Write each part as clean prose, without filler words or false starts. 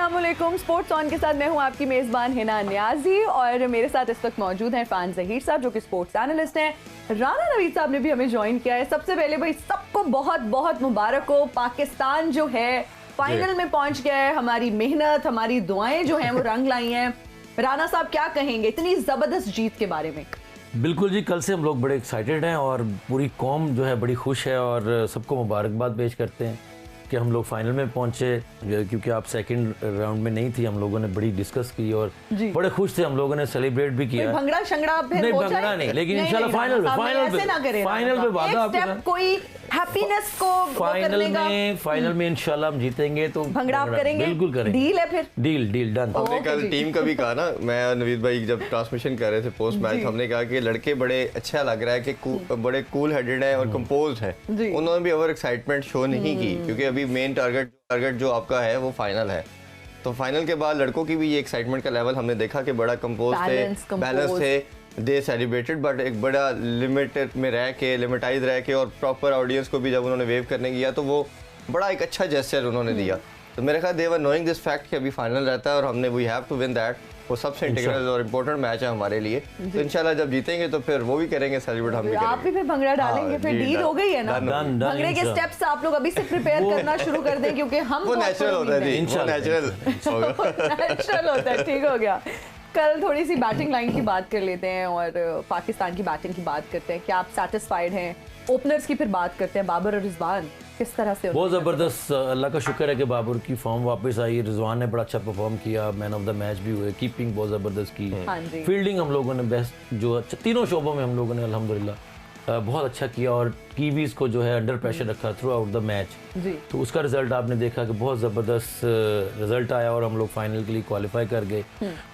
अस्सलामुअलैकुम। Sports on के साथ मैं हूं आपकी मेज़बान हिना नियाजी और मेरे साथ इस वक्त मौजूद हैं फ़ान ज़हीर साहब जो कि स्पोर्ट्स एनालिस्ट हैं। राना नवीद साहब ने भी हमें ज्वाइन किया है। सबसे पहले भाई सबको बहुत बहुत मुबारक हो, पाकिस्तान जो है फाइनल में पहुंच गया है। हमारी मेहनत, हमारी दुआएं जो हैं वो रंग लाई हैं। राना साहब क्या कहेंगे इतनी ज़बरदस्त जीत के बारे में? बिल्कुल जी, कल से हम लोग बड़े एक्साइटेड हैं और पूरी कौम जो है बड़ी खुश है और सबको मुबारकबाद पेश करते हैं कि हम लोग फाइनल में पहुंचे। क्योंकि आप सेकंड राउंड में नहीं थी, हम लोगों ने बड़ी डिस्कस की और बड़े खुश थे। हम लोगों ने सेलिब्रेट भी किया। भंगड़ा शंगड़ा नहीं, भंगड़ा नहीं, लेकिन इंशाल्लाह फाइनल पे वादा आपके कोई हैप्पीनेस को फाइनल में इंशाल्लाह हम जीतेंगे तो भंगड़ा आप करेंगे। बिल्कुल करेंगे। डील है फिर? Deal done. हमने कल टीम का भी कहा ना, मैं और नवीद भाई जब ट्रांसमिशन कर रहे थे पोस्ट मैच, हमने कहा कि लड़के बड़े अच्छा लग रहा है कि बड़े कूल हेडेड हैं और कंपोज हैं। उन्होंने भी ओवर एक्साइटमेंट शो नहीं की क्योंकि अभी मेन टारगेट जो आपका है वो फाइनल है। तो फाइनल के बाद लड़कों की भी ये एक्साइटमेंट का लेवल हमने देखा कि बड़ा कंपोज थे, बैलेंस थे, दे सेलिब्रेटेड, बट एक बड़ा लिमिटेड में रह के, लिमिटाइज रह के और प्रॉपर ऑडियंस को भी जब उन्होंने वेव करने किया तो वो बड़ा एक अच्छा जेस्चर उन्होंने दिया। तो मेरे ख्याल they were knowing this fact कि अभी फाइनल रहता है और हमने we have to win that. वो सबसे इंटीग्रल और इम्पोर्टेंट मैच है हमारे लिए। तो इंशाल्लाह जब जीतेंगे तो फिर वो भी करेंगे सेलिब्रेट, हम भी करेंगे। आप भी फिर भंगड़ा डालेंगे? फिर डील हो गई है ना? भंगड़े के स्टेप्स आप लोग अभी से प्रिपेयर करना शुरू कर दें क्योंकि हम वो नेचुरल होता है, नेचुरल होता है। ठीक हो गया। कल थोड़ी सी बैटिंग लाइन की बात कर लेते हैं और पाकिस्तान की बैटिंग की बात करते हैं। क्या आप सेटिस्फाइड हैं? ओपनर्स की फिर बात करते हैं। बाबर और रिजवान किस तरह से? बहुत ज़बरदस्त, अल्लाह का शुक्र है कि बाबर की फॉर्म वापस आई। रिजवान ने बड़ा अच्छा परफॉर्म किया, मैन ऑफ द मैच भी हुए। कीपिंग बहुत ज़बरदस्त की, फील्डिंग हम लोगों ने बेस्ट जो तीनों शोबों में हम लोगों ने अल्हम्दुलिल्लाह बहुत अच्छा किया और कीवीज को जो है अंडर प्रेशर रखा थ्रू आउट द मैच। तो उसका रिजल्ट आपने देखा कि बहुत ज़बरदस्त रिजल्ट आया और हम लोग फाइनल के लिए क्वालिफाई कर गए।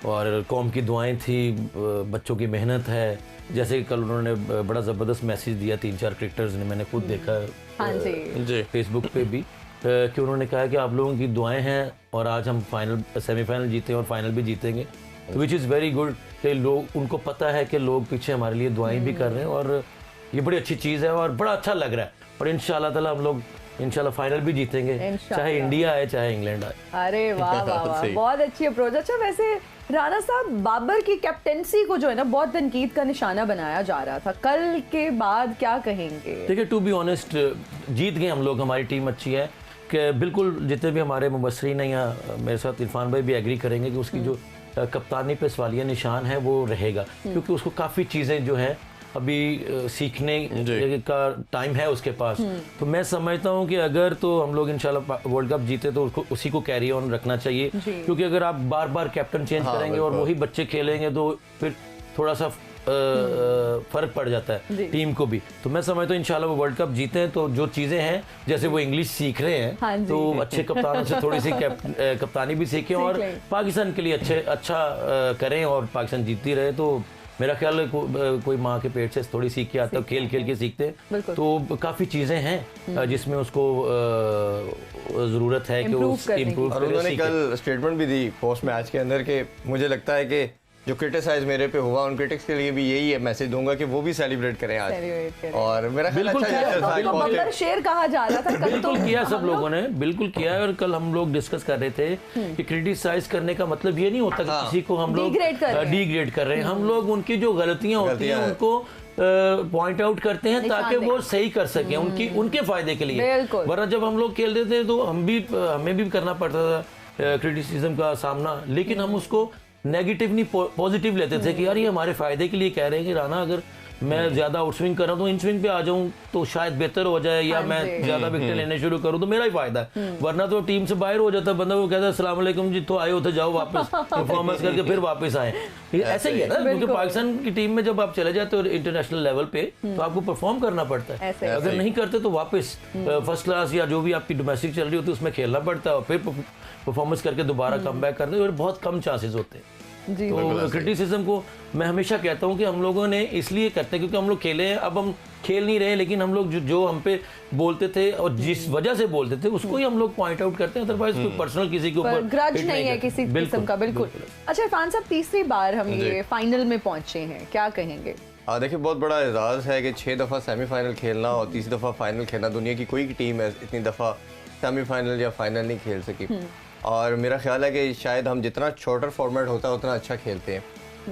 और कौम की दुआएं थी, बच्चों की मेहनत है। जैसे कि कल उन्होंने बड़ा ज़बरदस्त मैसेज दिया 3-4 क्रिकेटर्स ने, मैंने खुद देखा फेसबुक पे भी कि उन्होंने कहा कि आप लोगों की दुआएं हैं और आज हम सेमीफाइनल जीते और फाइनल भी जीतेंगे। विच इज़ वेरी गुड कि लोग, उनको पता है कि लोग पीछे हमारे लिए दुआएं भी कर रहे हैं और ये बड़ी अच्छी चीज़ है और बड़ा अच्छा लग रहा है। और इंशाल्लाह ताला हम लोग इंशाल्लाह फाइनल भी जीतेंगे, चाहे इंडिया आए चाहे इंग्लैंड आए। अरे वाह वाह वाह, बहुत अच्छी अप्रोच। अच्छा, वैसे राना साहब, बाबर की कैप्टेंसी को जो है ना बहुत तनकीद का निशाना बनाया जा रहा था, कल के बाद क्या कहेंगे? देखिए, टू बी ऑनेस्ट, जीत गए हम लोग, हमारी टीम अच्छी है कि बिल्कुल जितने भी हमारे मुबस्सरीन हैं या मेरे साथ इरफान भाई भी एग्री करेंगे कि उसकी जो कप्तानी पे सवालिया निशान है वो रहेगा क्योंकि उसको काफ़ी चीज़ें जो है अभी सीखने का टाइम है उसके पास। तो मैं समझता हूँ कि अगर तो हम लोग इंशाल्लाह वर्ल्ड कप जीते तो उसको उसी को कैरी ऑन रखना चाहिए क्योंकि अगर आप बार बार कैप्टन चेंज करेंगे और वही बच्चे खेलेंगे तो फिर थोड़ा सा फर्क पड़ जाता है टीम को भी। तो मैं समझता हूँ इंशाल्लाह वो वर्ल्ड कप जीते तो जो चीज़ें हैं, जैसे वो इंग्लिश सीख रहे हैं तो अच्छे कप्तानों से थोड़ी सी कप्तानी भी सीखें और पाकिस्तान के लिए अच्छा करें और पाकिस्तान जीतती रहे। तो मेरा ख्याल है कोई माँ के पेट से थोड़ी सीख के आता है, खेल खेल के सीखते हैं। तो काफ़ी चीज़ें हैं जिसमें उसको ज़रूरत है कि वो इम्प्रूव करे। उन्होंने कल स्टेटमेंट भी दी पोस्ट मैच के अंदर कि मुझे लगता है कि जो क्रिटिसाइज मेरे पे हुआ उन क्रिटिक्स के लिए भी यही है मैसेज दूंगा कि वो भी सेलिब्रेट करें आज। और मेरा बिल्कुल शेर कहा जा रहा था, बिल्कुल किया सब लोगों ने, बिल्कुल किया है। और कल हम लोग डिस्कस कर रहे थे कि क्रिटिसाइज करने का मतलब ये नहीं होता कि किसी को हम लोग डिग्रेड कर रहे हैं। हम लोग उनकी जो गलतियां होती हैं उनको पॉइंट आउट करते हैं ताकि वो सही कर सकें उनके फायदे के लिए। वरना जब हम लोग खेलते थे तो हमें भी करना पड़ता था क्रिटिसिज्म का सामना, लेकिन हम उसको नेगेटिव नहीं पॉजिटिव लेते थे कि यार ये हमारे फायदे के लिए कह रहे हैं कि राना अगर मैं ज्यादा आउट स्विंग कर रहा हूँ तो इन स्विंग पे आ जाऊं तो शायद बेहतर हो जाए या मैं ज्यादा विकेट लेने शुरू करूं तो मेरा ही फायदा है। वरना तो टीम से बाहर हो जाता बंदा, वो कहता है अस्सलाम वालेकुम जी, तो आए हो तो जाओ वापस परफॉर्मेंस करके फिर वापस आए। ऐसे ही है ना, क्योंकि पाकिस्तान की टीम में जब आप चले जाते हो इंटरनेशनल लेवल पे तो आपको परफॉर्म करना पड़ता है। अगर नहीं करते तो वापस फर्स्ट क्लास या जो भी आपकी डोमेस्टिक चल रही होती है उसमें खेलना पड़ता है और फिर परफॉर्मेंस करके दोबारा कम बैक करते हैं। बहुत कम चांसेस होते हैं। तो क्रिटिसिज्म को मैं हमेशा कहता हूँ कि हम लोगों ने इसलिए करते हैं क्योंकि हम लोग खेले हैं, अब हम खेल नहीं रहे, लेकिन हम लोग जो हम पे बोलते थे और जिस वजह से बोलते थे उसको ही हम लोग पॉइंट आउट करते हैं। अदरवाइज कोई पर्सनल किसी के ऊपर ग्रज नहीं है किसी किस्म का। बिल्कुल। अच्छा इरफान साहब, तीसरी बार हम ये फाइनल में पहुंचे हैं, क्या कहेंगे? देखिए, बहुत बड़ा एजाज़ है कि 6 दफ़ा सेमीफाइनल खेलना और तीसरी दफ़ा फाइनल खेलना। दुनिया की कोई टीम है इतनी दफ़ा सेमीफाइनल या फाइनल नहीं खेल सकी। और मेरा ख्याल है कि शायद हम जितना शॉर्टर फॉर्मेट होता है उतना अच्छा खेलते हैं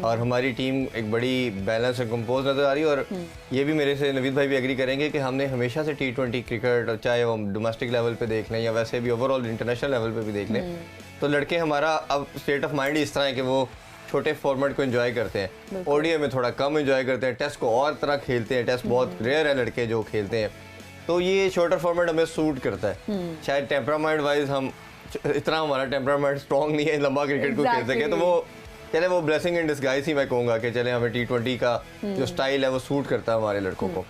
और हमारी टीम एक बड़ी बैलेंस और कंपोज नज़र आ रही है। और ये भी मेरे से नवीद भाई भी एग्री करेंगे कि हमने हमेशा से T20 क्रिकेट, चाहे वो डोमेस्टिक लेवल पे देख लें या वैसे भी ओवरऑल इंटरनेशनल लेवल पे भी देख लें, तो लड़के हमारा अब स्टेट ऑफ माइंड ही इस तरह है कि वो छोटे फॉर्मेट को एंजॉय करते हैं, ओडीआई में थोड़ा कम एंजॉय करते हैं, टेस्ट को और तरह खेलते हैं, टेस्ट बहुत रेयर है लड़के जो खेलते हैं, तो ये शॉर्टर फॉर्मेट हमें सूट करता है। शायद टेम्परामेंट वाइज हम इतना हमारा टेम्परामेंट स्ट्रॉन्ग नहीं है लंबा क्रिकेट को खेल सके, तो वो चले वो ब्लेसिंग इन डिस्गाइज ही मैं कहूँगा कि चले हमें T20 का जो स्टाइल है वो सूट करता है हमारे लड़कों को।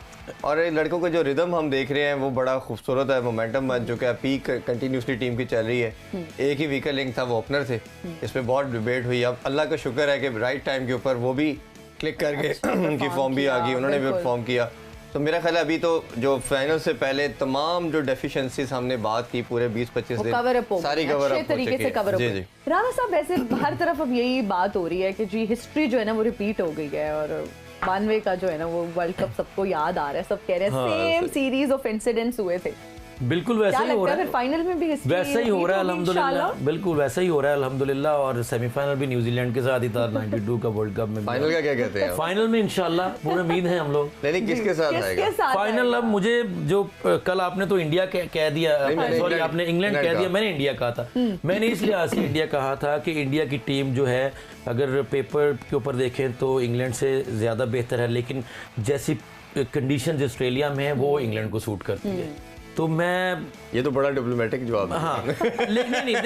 और लड़कों का जो रिदम हम देख रहे हैं वो बड़ा खूबसूरत है, मोमेंटम जो कि पीक कंटिन्यूसली टीम की चल रही है। एक ही वीकर लिंक था, वो ओपनर थे, इस पर बहुत डिबेट हुई। अब अल्लाह का शुक्र है कि राइट टाइम के ऊपर वो भी क्लिक करके उनकी फॉर्म भी आ गई, उन्होंने भी परफॉर्म किया। तो मेरा ख्याल है अभी तो जो फाइनल से पहले तमाम जो डेफिशिएंसीज हमने बात की पूरे 20-25 दिन सारी कवर अप तरीके से कवर अप। जी राणा साहब, वैसे हर तरफ अब यही बात हो रही है कि जी हिस्ट्री जो है ना वो रिपीट हो गई है और 92 का जो है ना वो वर्ल्ड कप सबको याद आ रहा है, सब कह रहे हैं सेम सीरीज ऑफ इंसिडेंट्स हुए थे। बिल्कुल वैसा ही हो रहा है, फाइनल में भी वैसा ही हो रहा है अल्हम्दुलिल्लाह, बिल्कुल वैसा ही हो रहा है अल्हम्दुलिल्लाह। और सेमीफाइनल भी न्यूजीलैंड के साथ ही था 92 का वर्ल्ड कप में। फाइनल का क्या कहते हैं? फाइनल में इंशाल्लाह पूरी उम्मीद है हम लोग। नहीं किसके साथ आएगा फाइनल? अब मुझे जो कल आपने तो इंडिया कह दिया, सॉरी आपने इंग्लैंड कह दिया, मैंने इंडिया कहा था। मैंने इसलिए आज से इंडिया कहा था कि इंडिया की टीम जो है अगर पेपर के ऊपर देखें तो इंग्लैंड से ज्यादा बेहतर है, लेकिन जैसी कंडीशन ऑस्ट्रेलिया में है वो इंग्लैंड को सूट करती है। तो मैं ये तो बड़ा डिप्लोमेटिक जवाब है। हाँ लेकिन नहीं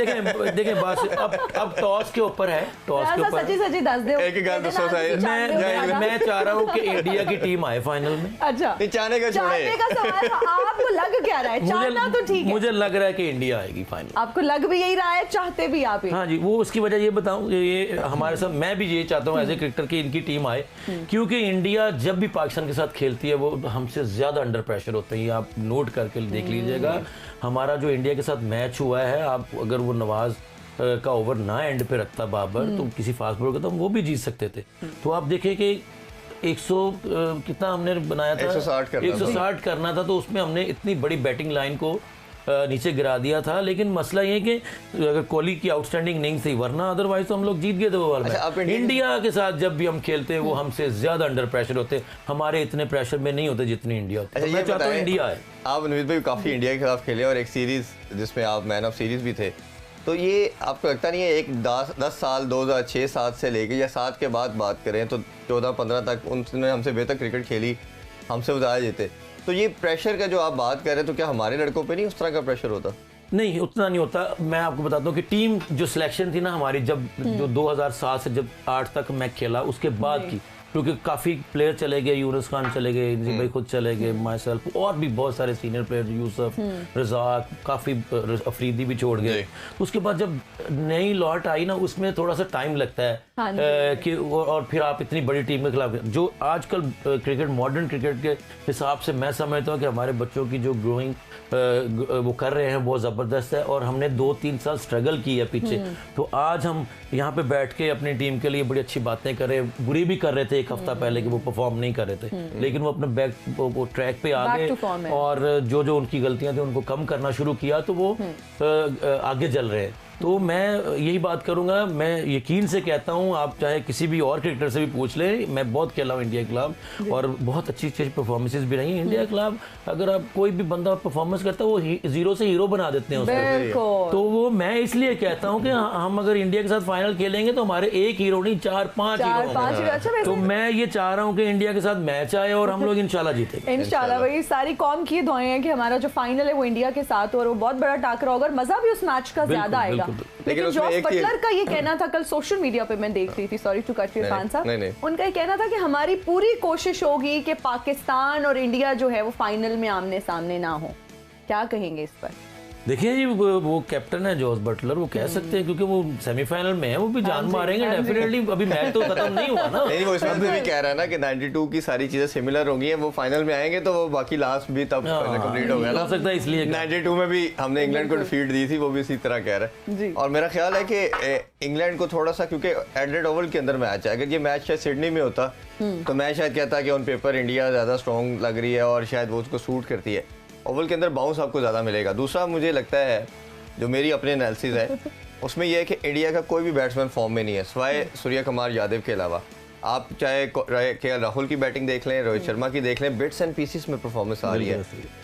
देखें बात अब टॉस के ऊपर है, टॉस के ऊपर सच्ची दस दे एक गाल दसो मैं चाह रहा हूँ कि इंडिया की टीम आए फाइनल में। अच्छा चाहने का सवाल आपको लग क्या रहा है? चाहना तो ठीक है, मुझे लग रहा है कि इंडिया आएगी फाइनल। आपको लग भी यही रहा है, चाहते भी आप? हाँ जी, वो उसकी वजह ये बताऊं, ये हमारे साथ मैं भी ये चाहता हूँ एज ए क्रिकेटर की इनकी टीम आए, क्योंकि इंडिया जब भी पाकिस्तान के साथ खेलती है वो हमसे ज्यादा अंडर प्रेशर होते हैं। आप नोट करके देख लीजिएगा, हमारा जो इंडिया के साथ मैच हुआ है, आप अगर वो नवाज का ओवर ना एंड पे रखता बाबर तो किसी फास्ट बॉलर का तो हम वो भी जीत सकते थे। तो आप देखें कि 100 कितना हमने बनाया था, 160 करना था, तो उसमें हमने इतनी बड़ी बैटिंग लाइन को नीचे गिरा दिया था। लेकिन मसला ये कि अगर कोहली की आउटस्टैंडिंग इनिंग्स थी, वरना अदरवाइज तो हम लोग जीत गए थे वो वाला। इंडिया के साथ जब भी हम खेलते हैं वो हमसे ज्यादा अंडर प्रेशर होते, हमारे इतने प्रेशर में नहीं होते जितने इंडिया होते। तो मैं चाहता हूँ इंडिया है। आप नवीद भाई काफी इंडिया के खिलाफ खेले और एक सीरीज जिसमें आप मैन ऑफ सीरीज भी थे, तो ये आपको लगता नहीं है एक 10 साल 2006-7 से लेके या 7 के बाद बात करें तो 14-15 तक उन्होंने हमसे बेहतर क्रिकेट खेली, हमसे ज़्यादा जीते, तो ये प्रेशर का जो आप बात कर रहे हैं तो क्या हमारे लड़कों पे नहीं उस तरह का प्रेशर होता? नहीं, उतना नहीं होता। मैं आपको बताता हूँ कि टीम जो सिलेक्शन थी ना हमारी, जब जो 2007 से जब 8 तक मैं खेला उसके बाद की, क्योंकि काफ़ी प्लेयर चले गए, यूनुस खान चले गए, इंजी भाई खुद चले गए, माई सेल्फ और भी बहुत सारे सीनियर प्लेयर, यूसुफ, रज़ाक, काफ़ी अफरीदी भी छोड़ गए। उसके बाद जब नई लॉट आई ना उसमें थोड़ा सा टाइम लगता है कि और फिर आप इतनी बड़ी टीम के खिलाफ, जो आजकल क्रिकेट मॉडर्न क्रिकेट के हिसाब से मैं समझता हूँ कि हमारे बच्चों की जो ग्रोइंग वो कर रहे हैं बहुत ज़बरदस्त है, और हमने 2-3 साल स्ट्रगल की है पीछे। तो आज हम यहाँ पे बैठ के अपनी टीम के लिए बड़ी अच्छी बातें कर रहे हैं, बुरी भी कर रहे थे एक हफ्ता पहले कि वो परफॉर्म नहीं कर रहे थे, लेकिन वो अपने वो ट्रैक पे आ गए और जो उनकी गलतियां थी उनको कम करना शुरू किया, तो वो आगे चल रहे हैं। तो मैं यही बात करूंगा, मैं यकीन से कहता हूं, आप चाहे किसी भी और क्रिकेटर से भी पूछ लें, मैं बहुत खेला हूं इंडिया के खिलाफ और बहुत अच्छी अच्छी परफॉर्मेंसेस भी रही इंडिया के खिलाफ। अगर आप कोई भी बंदा परफॉर्मेंस करता है वो जीरो से हीरो बना देते हैं उसको। तो वो मैं इसलिए कहता हूं कि हम अगर इंडिया के साथ फाइनल खेलेंगे तो हमारे एक हीरो नहीं 4-5 हीरो। तो मैं ये चाह रहा हूँ कि इंडिया के साथ मैच आए और हम लोग इंशाल्लाह जीतेंगे। इंशाल्लाह भाई, सारी कौम की दुआएं हैं कि हमारा जो फाइनल है वो इंडिया के साथ और वो बहुत बड़ा टाकरा होगा और मजा भी उस मैच का ज्यादा आएगा। लेकिन जॉस बटलर का ये कहना था, कल सोशल मीडिया पे मैं देख रही थी, sorry to cut you Khan sahab, उनका ये कहना था कि हमारी पूरी कोशिश होगी कि पाकिस्तान और इंडिया जो है वो फाइनल में आमने सामने ना हो। क्या कहेंगे इस पर? देखिए जी, वो कैप्टन है जॉस बटलर, वो कह सकते हैं क्योंकि वो सेमीफाइनल में है, वो भी जान मारेंगे डेफिनेटली। अभी मैच तो खत्म नहीं हुआ ना। नहीं, वो इसमें भी कह रहा है ना कि 92 की सारी चीजें सिमिलर होंगी, वो फाइनल में आएंगे तो वो बाकी लास्ट भी तब कंप्लीट हो गया ना, हो सकता है इसलिए 92 में भी हमने इंग्लैंड को डिफीट दी थी, वो भी इसी तरह कह रहा है। और मेरा ख्याल है कि इंग्लैंड को थोड़ा सा, क्योंकि एडिलेड ओवल के अंदर मैच है, अगर ये मैच शायद सिडनी में होता तो मैं शायद कहता कि ऑन पेपर इंडिया ज्यादा स्ट्रॉन्ग लग रही है और शायद वो उसको सूट करती है। ओवल के अंदर बाउंस आपको ज्यादा मिलेगा। दूसरा मुझे लगता है, जो मेरी अपने एनालिसिस है उसमें यह है कि इंडिया का कोई भी बैट्समैन फॉर्म में नहीं है सिवाय सूर्य कुमार यादव के अलावा। आप चाहे के राहुल की बैटिंग देख लें, रोहित शर्मा की देख लें, बिट्स एंड पीसेस में परफॉर्मेंस आ रही है।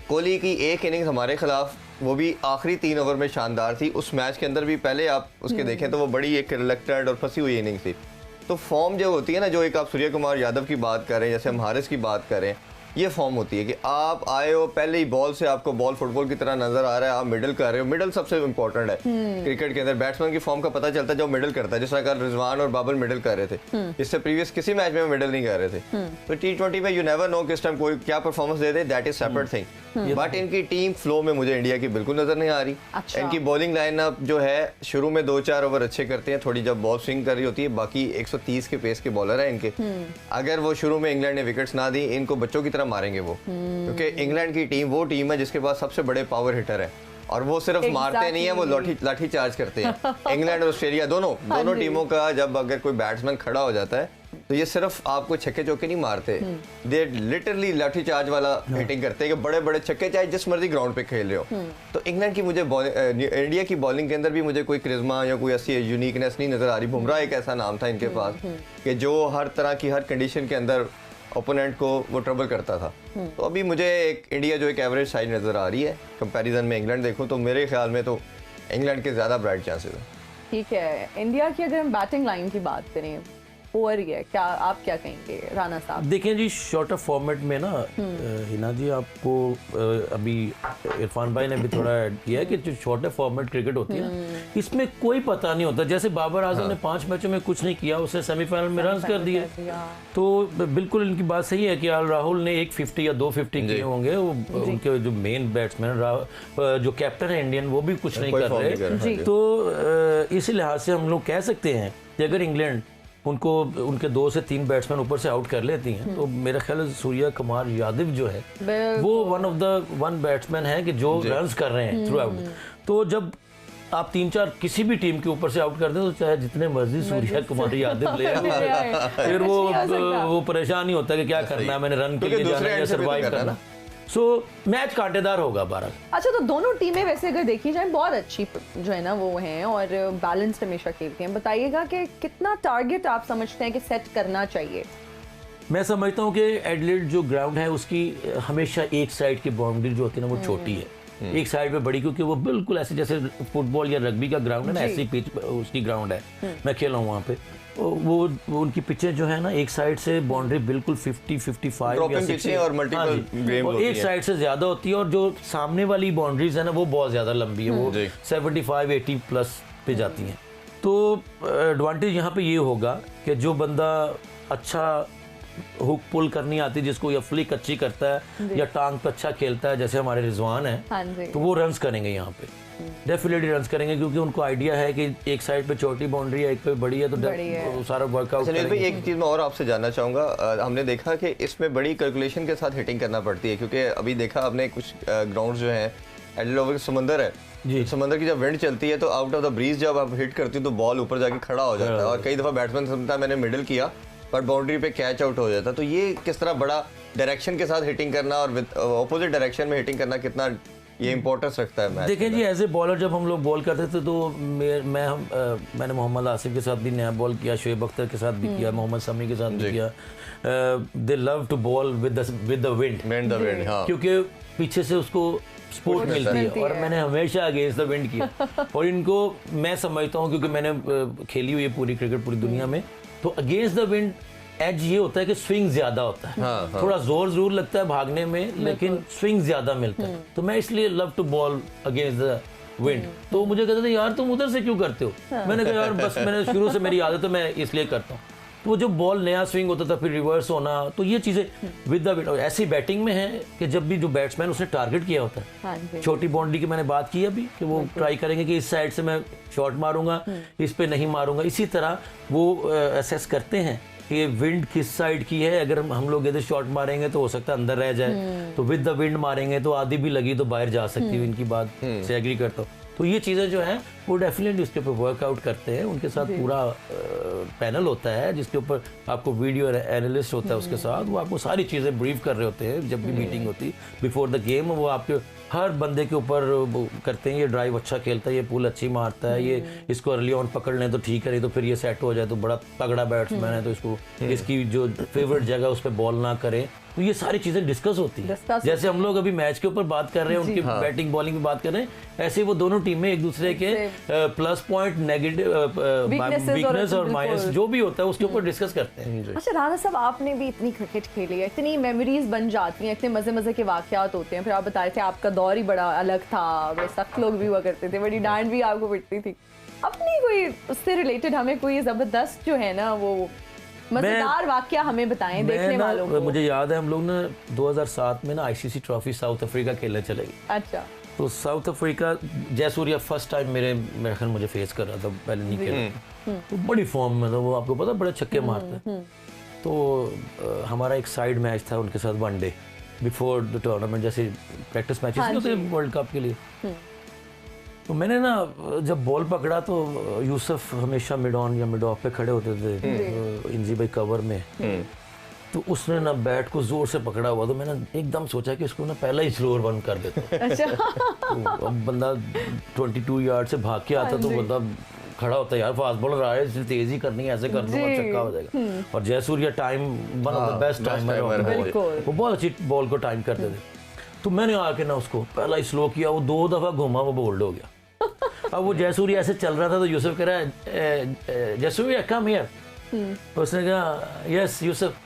कोहली की एक इनिंग्स हमारे खिलाफ, वो भी आखिरी 3 ओवर में शानदार थी। उस मैच के अंदर भी पहले आप उसके देखें तो वो बड़ी एक रिलक्टेंट और फंसी हुई इनिंग्स थी। तो फॉर्म जो होती है ना, जो एक आप सूर्य कुमार यादव की बात करें, जैसे हम हारिस की बात करें, ये फॉर्म होती है कि आप आए हो पहले ही बॉल से, आपको बॉल फुटबॉल की तरह नजर आ रहा है, आप मिडल कर रहे हो। मिडल सबसे इंपॉर्टेंट है क्रिकेट के अंदर। बैट्समैन की फॉर्म का पता चलता है जो मिडल करता है, जिस तरह कल रिजवान और बाबर मिडल कर रहे थे, इससे प्रीवियस किसी मैच में मिडल नहीं कर रहे थे। तो T20 में यू नेवर नो किस टाइम कोई क्या performance they they, that is separate thing. But इनकी टीम फ्लो में मुझे इंडिया की बिल्कुल नजर नहीं आ रही। अच्छा। इनकी बॉलिंग लाइनअप जो है, शुरू में 2-4 ओवर अच्छे करते हैं, थोड़ी जब बॉल स्विंग कर रही होती है, बाकी 130 के पेस के बॉलर हैं इनके। अगर वो शुरू में इंग्लैंड ने विकेट्स ना दी, इनको बच्चों की तरह मारेंगे वो, क्योंकि इंग्लैंड की टीम वो टीम है जिसके पास सबसे बड़े पावर हिटर है, और वो सिर्फ मारते नहीं है, वो लाठी चार्ज करते हैं। इंग्लैंड और ऑस्ट्रेलिया दोनों टीमों का जब अगर कोई बैट्समैन खड़ा हो जाता है तो ये सिर्फ आपको छक्के चौके नहीं मारते, दे लिटरली लाठी चार्ज वाला हिटिंग करते हैं कि बड़े बड़े छक्के चाहे जिस मर्जी ग्राउंड पे खेल रहे हो। तो इंग्लैंड की मुझे इंडिया की बॉलिंग के अंदर भी मुझे कोई क्रिज्मा या कोई ऐसी यूनिकनेस नहीं नजर आ रही। बुमराह एक ऐसा नाम था इनके पास कि जो हर तरह की हर कंडीशन के अंदर ओपोनेंट को वो ट्रबल करता था। तो अभी मुझे एक इंडिया जो एक एवरेज साइड नजर आ रही है कंपैरिजन में इंग्लैंड देखूं तो मेरे ख्याल में तो इंग्लैंड के ज्यादा ब्राइट चांसेस हैं। ठीक है, इंडिया की अगर हम बैटिंग लाइन की बात करें, पुअर ही है, क्या आप क्या कहेंगे राना साहब? देखें जी, शॉर्टर फॉर्मेट में ना हिना जी, आपको अभी इरफान भाई ने भी थोड़ा ऐड किया है कि जो शॉर्टर फॉर्मेट क्रिकेट होती है ना, इसमें कोई पता नहीं होता। जैसे बाबर आजम ने 5 मैचों में कुछ नहीं किया, उसने सेमीफाइनल में रन कर दिए। तो बिल्कुल इनकी बात सही है कि राहुल ने 150 या 250 किए होंगे। वो उनके जो मेन बैट्समैन जो कैप्टन है इंडियन, वो भी कुछ नहीं कर रहे। तो इसी लिहाज से हम लोग कह सकते हैं कि अगर इंग्लैंड उनको उनके 2 से 3 बैट्समैन ऊपर से आउट कर लेती हैं तो मेरा ख्याल है सूर्य कुमार यादव जो है वो वन बैट्समैन है कि जो रन्स कर रहे हैं थ्रू आउट। तो जब आप 3-4 किसी भी टीम के ऊपर से आउट कर दें तो चाहे जितने मर्जी सूर्य कुमार यादव ले फिर वो परेशान नहीं होता कि क्या करना है, मैंने रन के लिए जाना है या सर्वाइव करना। सो मैच कांटेदार होगा 12। अच्छा, तो दोनों टीमें वैसे अगर देखी जाए बहुत अच्छी जो है ना वो हैं और बैलेंस्ड हमेशा खेलती हैं। बताइएगा कि कितना टारगेट आप समझते हैं कि सेट करना चाहिए? मैं समझता हूँ कि एडिलेड जो ग्राउंड है उसकी हमेशा एक साइड की बाउंड्री जो होती है ना वो छोटी है, एक साइड पे बड़ी, क्योंकि वो बिल्कुल ऐसे जैसे फुटबॉल या रग्बी का ग्राउंड है ना, ऐसी पिच उसकी ग्राउंड है। मैं खेला हूँ वहाँ पे, वो उनकी पिचें जो है ना एक साइड से बाउंड्री बिल्कुल 50-55 या 60 और मल्टीपल एक साइड से ज्यादा होती है, और जो सामने वाली बाउंड्रीज है ना वो बहुत ज्यादा लंबी है, वो 75-80 प्लस पे जाती हैं। तो एडवांटेज यहाँ पे ये होगा कि जो बंदा अच्छा हुक पुल करनी आती है, जिसको या फ्लिक अच्छी करता है या टांग पे अच्छा खेलता है, जैसे हमारे रिजवान है, तो वो रन्स करेंगे यहाँ पे, डेफिनेटली रन्स करेंगे, क्योंकि उनको आइडिया है कि एक साइड पे छोटी बाउंड्री है, एक पे बड़ी है, तो सारा वर्कआउट करेंगे। एक चीज मैं और आपसे जानना चाहूंगा, हमने देखा कि इसमें बड़ी कैलकुलेशन के साथ हिटिंग करना पड़ती है, क्योंकि अभी देखा आपने कुछ ग्राउंड जो है एडिलेड ओवर समंदर है जी, समंदर की जब विंड चलती है तो आउट ऑफ द ब्रीज जब आप हिट करती हो तो बॉल ऊपर जाके खड़ा हो जाता है, और कई दफा बैट्समैन समझता है मैंने मिडिल किया पर बाउंड्री पे कैच आउट हो जाता। तो ये किस तरह बड़ा डायरेक्शन के साथ हिटिंग करना और ऑपोजिट डायरेक्शन में हिटिंग करना कितना ये इंपॉर्टेंस रखता है? देखें जी, एज ए बॉलर जब हम लोग बॉल करते थे तो मैंने मोहम्मद आसिफ के साथ भी नया बॉल किया, शोएब अख्तर के साथ भी किया, मोहम्मद शमी के साथ भी किया। They love to bowl with the wind, क्योंकि पीछे से उसको सपोर्ट मिलती है, और मैंने हमेशा अगेंस्ट द विंड किया। और इनको मैं समझता हूँ, क्योंकि मैंने खेली हुई है पूरी क्रिकेट पूरी दुनिया में, तो अगेंस्ट द विंड एज ये होता है कि स्विंग ज्यादा होता है। थोड़ा जोर जरूर लगता है भागने में, लेकिन स्विंग ज्यादा मिलता है। तो मैं इसलिए love to bowl against the wind. तो मुझे कहते थे यार तुम उधर से क्यों करते हो? मैंने कहा यार बस मैंने शुरू से मेरी आदत है, मैं इसलिए करता हूँ। तो जो बॉल नया स्विंग होता था फिर रिवर्स होना, तो ये चीजें विद द विंड। ऐसी बैटिंग में है कि जब भी जो बैट्समैन उसने टारगेट किया होता है, छोटी बाउंड्री की मैंने बात की अभी, कि वो ट्राई करेंगे कि इस साइड से मैं शॉट मारूंगा, इस पे नहीं मारूंगा। इसी तरह वो असेस करते हैं कि विंड किस साइड की है, अगर हम लोग इधर शॉट मारेंगे तो हो सकता है अंदर रह जाए, तो विद द विंड मारेंगे तो आधी भी लगी तो बाहर जा सकती है। इनकी बात से एग्री करता हूँ। तो ये चीजें जो है वो डेफिनेटली उसके ऊपर वर्कआउट करते हैं, उनके साथ पूरा पैनल होता है जिसके ऊपर आपको वीडियो एनालिस्ट होता है उसके साथ, वो आपको सारी चीज़ें ब्रीफ कर रहे होते हैं जब भी मीटिंग होती बिफोर द गेम। वो आपके हर बंदे के ऊपर करते हैं, ये ड्राइव अच्छा खेलता है, ये पुल अच्छी मारता है, ये इसको अर्ली ऑन पकड़ लें तो ठीक है, नहीं तो फिर ये सेट हो जाए तो बड़ा तगड़ा बैट्समैन है, तो इसको इसकी जो फेवरेट जगह उस पर बॉल ना करें। तो ये सारी चीजें डिस्कस होती है। जैसे हम लोग अभी मैच के ऊपर बात कर रहे हैं, उनकी बैटिंग बॉलिंग की बात कर रहे हैं, ऐसे वो दोनों टीमें एक दूसरे के प्लस पॉइंट, नेगेटिव, वीकनेस और माइनस जो भी होता है उसके ऊपर डिस्कस करते हैं। अच्छा राणा साहब, आपने भी इतनी क्रिकेट खेली है, इतनी मेमोरीज बन जाती हैं, इतने मजे मजे के वाकयात होते हैं, फिर आप बता रहे थे आपका दौर ही बड़ा अलग था, सख्त लोग भी हुआ करते थे, बड़ी डांट भी आपको पिटती थी। अपनी कोई उससे रिलेटेड हमें कोई जबरदस्त जो है ना वो मजेदार वाकया हमें बताएं देखने वालों को। मुझे याद है हम लोग ना 2007 में ना आईसीसी ट्रॉफी साउथ अफ्रीका खेलने चले गए। अच्छा। तो south Africa Jayasuriya first time मेरे ख्याल मुझे फेस कर रहा था, पहले नहीं खेला, तो बड़ी फॉर्म में था वो, आपको पता बड़े छक्के मारते। तो हमारा एक साइड मैच था उनके साथ वनडे बिफोर द टूर्नामेंट, जैसे प्रैक्टिस मैचेस नहीं होते वर्ल्ड कप के लिए। तो मैंने ना जब बॉल पकड़ा तो यूसुफ हमेशा मिड ऑन या मिड ऑफ पे खड़े होते थे, इंजी भाई कवर में, तो उसने ना बैट को जोर से पकड़ा हुआ, तो मैंने एकदम सोचा कि इसको ना पहला ही स्लोअर वन कर देता। अच्छा। तो अब बंदा 22 यार्ड से भाग के आता तो बंदा खड़ा होता है, यार फास्ट बॉलर आ रहा है, तेजी करनी है, ऐसे कर दूंगा छक्का हो जाएगा। और Jayasuriya time one of the best timer, वो बहुत अच्छी बॉल को टाइम करते थे। तो मैंने आके ना उसको पहला ही स्लो किया, वो 2 दफा घूमा, वो बोल्ड हो गया। अब वो जयसूर्या ऐसे चल रहा था तो यूसुफ कह रहा है जयसूर्या कम हियर। उसने कहा यस यूसुफ,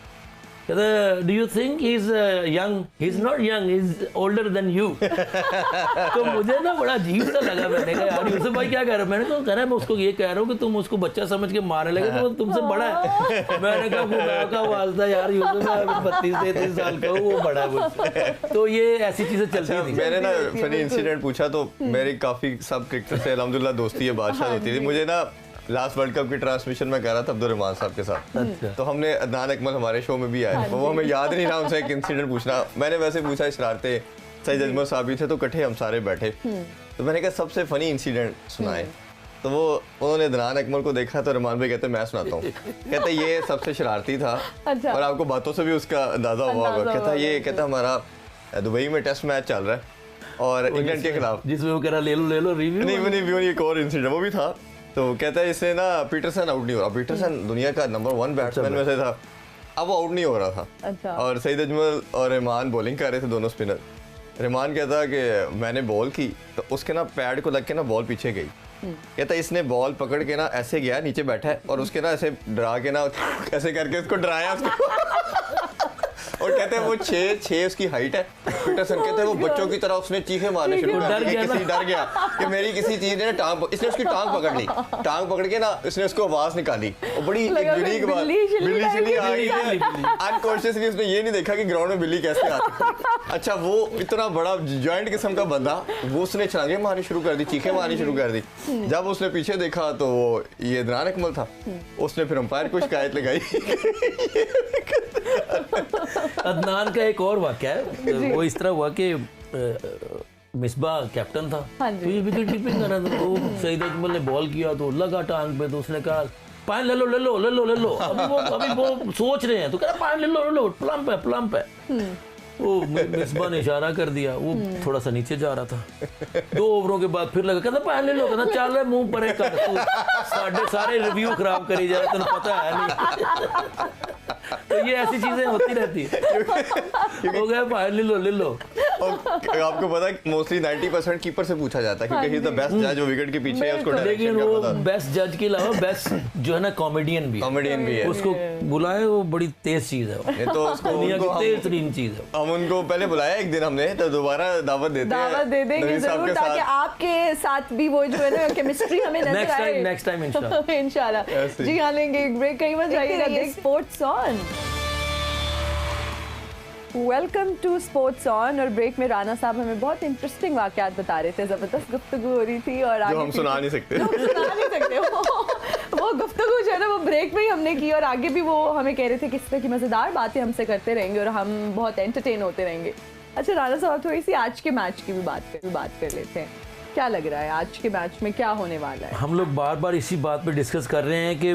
कहता do you think he is young? He is not young, he is older than you. तो मुझे ना बड़ा अजीब सा लगा, मैंने कहा यार यूसुफ भाई क्या कह रहे हो? मैंने कहा मैं उसको ये कह रहा हूँ कि तुम उसको बच्चा समझ के मारने लगे, तो तुमसे बड़ा है। मैंने कहा खुदा का वास्ता यार यूसुफ 32-33 साल का वो बड़ा है। तो ये ऐसी चीजें चलती थी। मैंने ना फनी इंसिडेंट पूछा तो मेरी काफी सब क्रिकेटर से अल्हम्दुलिल्लाह दोस्ती है, बादशाह होती थी। मुझे ना लास्ट वर्ल्ड कप की ट्रांसमिशन में कर रहा था अब्दुल-रहमान साहब के साथ। अच्छा। तो हमने अदनान अकमल हमारे शो में भी आए, वो हमें याद नहीं रहा उनसे एक इंसिडेंट पूछना। मैंने वैसे पूछा, शरारते सईद अजमल साहब भी थे तो इकट्ठे हम सारे बैठे, तो मैंने कहा सबसे फनी इंसिडेंट सुनाए। तो वो उन्होंने अदनान अकमल को देखा तो रहमान भाई कहते मैं सुनाता हूँ। कहते ये सबसे शरारती था। अच्छा। और आपको बातों से भी उसका अंदाजा हुआ होगा। कहता हमारा दुबई में टेस्ट मैच चल रहा है और इंग्लैंड के खिलाफ, जिसमें वो कह रहा ले लो रिव्यू नहीं, एक और इंसिडेंट वो भी था। तो कहता है इससे ना पीटरसन आउट नहीं हो रहा। पीटरसन दुनिया का नंबर 1 बैट्समैन में से था, अब वो आउट नहीं हो रहा था। अच्छा। और सईद अजमल और रहमान बॉलिंग कर रहे थे, दोनों स्पिनर। रहमान कहता कि मैंने बॉल की तो उसके ना पैड को लग के ना बॉल पीछे गई। कहता इसने बॉल पकड़ के ना ऐसे गया, नीचे बैठा है और उसके ना ऐसे डरा के ना ऐसे करके उसको डराया उसको। और कहते हैं वो 6 उसकी हाइट है। पीटरसन कहते हैं वो बच्चों की तरह उसने चीखे मारने शुरू कर दिए, डर गया कि मेरी किसी चीज ने टांग, इसने उसकी टांग पकड़ ली, टांग पकड़ के ना इसने उसको आवाज निकाली और बड़ी एक यूनिक बात, बिल्ली आ गई है। अनकॉन्शियसली उसने ये नहीं देखा कि ग्राउंड में बिल्ली कैसे आती है। अच्छा, वो इतना बड़ा जॉइंट किस्म का बंदा, वो उसने छलांगे मारनी शुरू कर दी, चीखे मारनी शुरू कर दी। जब उसने पीछे देखा तो ये अदनान अकमल था, उसने फिर अंपायर को शिकायत लगाई। अदनान का एक और वाक़या है, वो इस तरह हुआ कि मिसबा कैप्टन था, तो ये विकेट कीपिंग कर रहा था, तो सईद अजमल ने बॉल किया तो लगा टांग पे, तो उसने कहा पानी ले लो। अभी वो सोच रहे हैं तो कह रहा पानी ले लो, प्लम्प है। वो मिसबा ने इशारा कर दिया, वो थोड़ा सा नीचे जा रहा था। 2 ओवरों के बाद फिर लगा, कहता पानी ले लो, कहता चल रहा मुंह पर कर, सारे रिव्यू खराब करी जा रहे, तेन पता है नहीं। तो ये ऐसी चीजें होती रहती है। हो गया पानी ले लो। और आपको पता है मोस्टली 90% कीपर से पूछा जाता है क्योंकि ही इज द बेस्ट जज, जो विकेट के पीछे है उसको लेकिन वो बेस्ट जज के अलावा बेस्ट जो है ना कॉमेडियन भी है, उसको बुलाए, वो बड़ी तेज चीज है, ये तो दुनिया की तेज तरीन चीज है। हम उनको पहले बुलाया एक दिन हमने, तो दोबारा दावत दे देंगे जरूर, ताकि आपके साथ भी वो जो है ना केमिस्ट्री हमें नजर आए नेक्स्ट टाइम इंशाल्लाह। जी हाँ, लेंगे एक ब्रेक, कहीं मत जाइएगा। Sports on, welcome to sports on. और ब्रेक में राना साहब हमें बहुत इंटरेस्टिंग वाकयात बता रहे थे, जबरदस्त गुफ्तगू हो रही थी और आगे हम सुना नहीं सकते वो गुफ्तगू जो है ना वो ब्रेक में ही हमने की, और आगे भी वो हमें कह रहे थे किस तरह की मजेदार बातें हमसे करते रहेंगे और हम बहुत एंटरटेन होते रहेंगे। अच्छा राना साहब, थोड़ी सी आज के मैच की भी बात कर लेते हैं। क्या लग रहा है आज के मैच में क्या होने वाला है? हम लोग बार बार इसी बात पे डिस्कस कर रहे हैं कि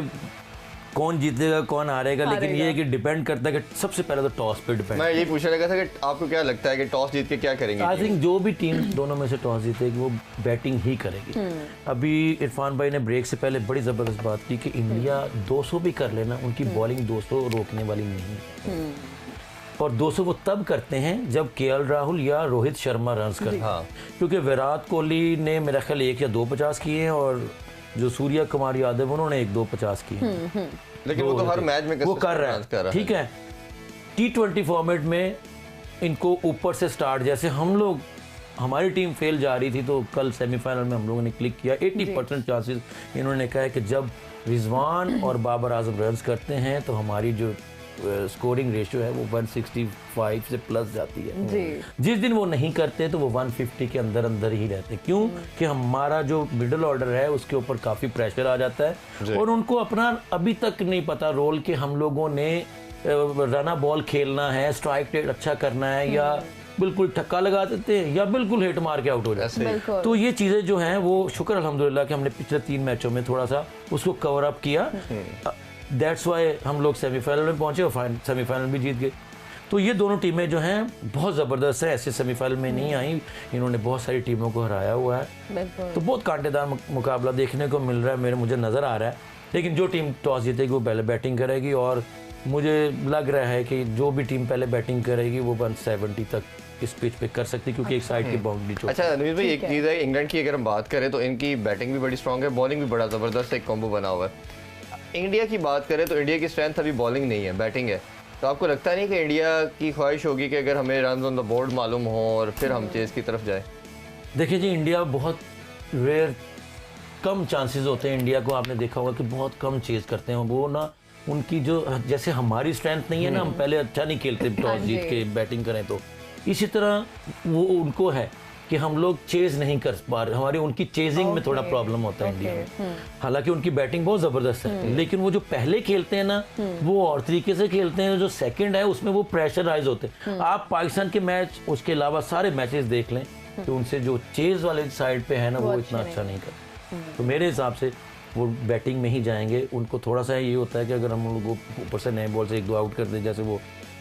कौन जीतेगा कौन हारेगा, लेकिन ये है कि डिपेंड करता है कि सबसे पहले तो टॉस पे डिपेंड। मैं यही पूछने लगा था कि आपको क्या लगता है कि टॉस जीत के क्या करेंगे? आई थिंक जो भी टीम दोनों में से टॉस जीतेगी वो बैटिंग ही करेगी। अभी इरफान भाई ने ब्रेक से पहले बड़ी ज़बरदस्त बात की कि इंडिया 200 भी कर लेना, उनकी बॉलिंग 200 रोकने वाली नहीं है। और 200 वो तब करते हैं जब केएल राहुल या रोहित शर्मा रन्स करते हैं, क्योंकि विराट कोहली ने मेरा ख्याल 1 या 2 50 किए हैं और जो सूर्या कुमार यादव उन्होंने 1-2 50 किए। लेकिन वो तो हर मैच में वो कर रहा है, ठीक है। T20 फॉर्मेट में इनको ऊपर से स्टार्ट, जैसे हम लोग, हमारी टीम फेल जा रही थी तो कल सेमीफाइनल में हम लोगों ने क्लिक किया। 80% चांसेस इन्होंने कहा है कि जब रिजवान और बाबर आजम रन्स करते हैं तो हमारी जो स्कोरिंग रेशियो है वो 165 से प्लस जाती है। जिस दिन वो नहीं करते तो वो 150 के अंदर अंदर ही रहते हैं। क्यों कि हमारा जो मिडिल ऑर्डर है उसके ऊपर काफ़ी प्रेशर आ जाता है और उनको अपना अभी तक नहीं पता रोल कि हम लोगों ने रना बॉल खेलना है, स्ट्राइक रेट अच्छा करना है, या बिल्कुल ठक्का लगा देते हैं या बिल्कुल हिट मार के आउट हो जाते हैं। तो ये चीज़ें जो हैं वो शुक्र अल्हम्दुलिल्लाह कि हमने पिछले 3 मैचों में थोड़ा सा उसको कवर अप किया। दैट्स वाई हम लोग सेमीफाइनल में पहुंचे और सेमीफाइनल भी जीत गए। तो ये दोनों टीमें जो हैं बहुत ज़बरदस्त है, ऐसे सेमीफाइनल में नहीं आई, इन्होंने बहुत सारी टीमों को हराया हुआ है। तो बहुत कांटेदार मुकाबला देखने को मिल रहा है, मुझे नज़र आ रहा है। लेकिन जो टीम टॉस जीतेगी वो पहले बैटिंग करेगी और मुझे लग रहा है कि जो भी टीम पहले बैटिंग करेगी वो 170 तक इस पिच पे कर सकती है, क्योंकि एक साइड की बाउंड्री। अच्छा नवीद भाई, एक चीज़ है, इंग्लैंड की अगर हम बात करें तो इनकी बैटिंग भी बड़ी स्ट्रॉन्ग है, बॉलिंग भी बड़ा ज़बरदस्त एक कॉम्बो बना हुआ है। इंडिया की बात करें तो इंडिया की स्ट्रेंथ अभी बॉलिंग नहीं है, बैटिंग है। तो आपको लगता नहीं कि इंडिया की ख्वाहिश होगी कि अगर हमें रन ऑन द बोर्ड मालूम हो और फिर हम चेज़ की तरफ जाए? देखिए जी, इंडिया बहुत रेयर, कम चांसेस होते हैं इंडिया को, आपने देखा होगा कि बहुत कम चेज़ करते हैं वो ना। उनकी जो, जैसे हमारी स्ट्रेंथ नहीं है ना, हम पहले अच्छा नहीं खेलते टॉस जीत के बैटिंग करें, तो इसी तरह वो उनको है कि हम लोग चेज नहीं कर पा रहे, हमारी उनकी चेजिंग में थोड़ा प्रॉब्लम होता है इंडिया में। हालांकि उनकी बैटिंग बहुत ज़बरदस्त है, लेकिन वो जो पहले खेलते हैं ना वो और तरीके से खेलते हैं। जो सेकंड है उसमें वो प्रेशराइज होते हैं। आप पाकिस्तान के मैच, उसके अलावा सारे मैचेस देख लें तो उनसे जो चेज वाले साइड पे है ना वो इतना अच्छा नहीं करते। तो मेरे हिसाब से वो बैटिंग में ही जाएंगे। उनको थोड़ा सा ये होता है कि अगर हम लोग ऊपर से नए बॉल से 1-2 आउट कर दें, जैसे वो